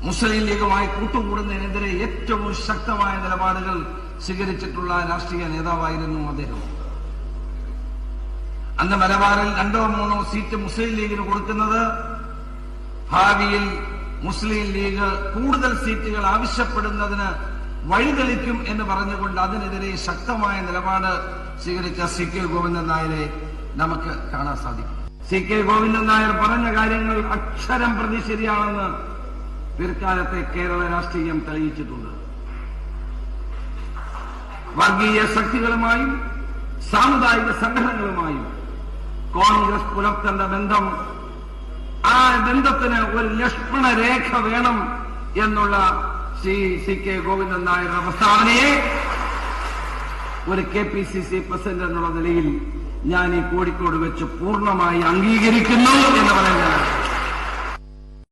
മുസ്ലിം ലീഗുമായി കൂട്ടുകൂടുന്നതിനെതിരെ ഏറ്റവും ശക്തമായ നിലപാടുകൾ സ്വീകരിച്ചിട്ടുള്ള രാഷ്ട്രീയ നേതാവായിരുന്നു അദ്ദേഹം. അന്ന് മലബാറിൽ 2 or 3 സീറ്റ് മുസ്ലിം ലീഗിന് കൊടുക്കുന്നത് ഭാവിയിൽ മുസ്ലിം ലീഗ് കൂടുതൽ സീറ്റുകൾ ആവശ്യപ്പെടുന്നതിന് വഴിതെളിക്കും എന്ന് പറഞ്ഞുകൊണ്ട് അതിനെതിരെ ശക്തമായ നിലപാട് സ്വീകരിച്ച CK ഗോവിന്ദൻ നായരെ നമുക്ക് കാണാൻ സാധിക്കും. CK ഗോവിന്ദൻ നായർ പറഞ്ഞ കാര്യങ്ങൾ അക്ഷരം പ്രതി ശരിയാണെന്ന് പിൽക്കാലത്തെ കേരള രാഷ്ട്രീയം തെളിയിച്ചിട്ടുണ്ട്. വർഗീയ ശക്തികളുമായും സാമുദായിക സംഘടനകളുമായും കോൺഗ്രസ് പുലർത്തേണ്ട ബന്ധം, ആ ബന്ധത്തിന് ഒരു ലക്ഷ്മണ രേഖ വേണം എന്നുള്ള CK ഗോവിന്ദൻ നായരുടെ പ്രസ്താവനയെ ഒരു KPCC പ്രസിഡന്റ് എന്നുള്ള നിലയിൽ ഞാൻ ഈ കോഴിക്കോട് വെച്ച് പൂർണ്ണമായി അംഗീകരിക്കുന്നു എന്ന് പറയുന്നത്.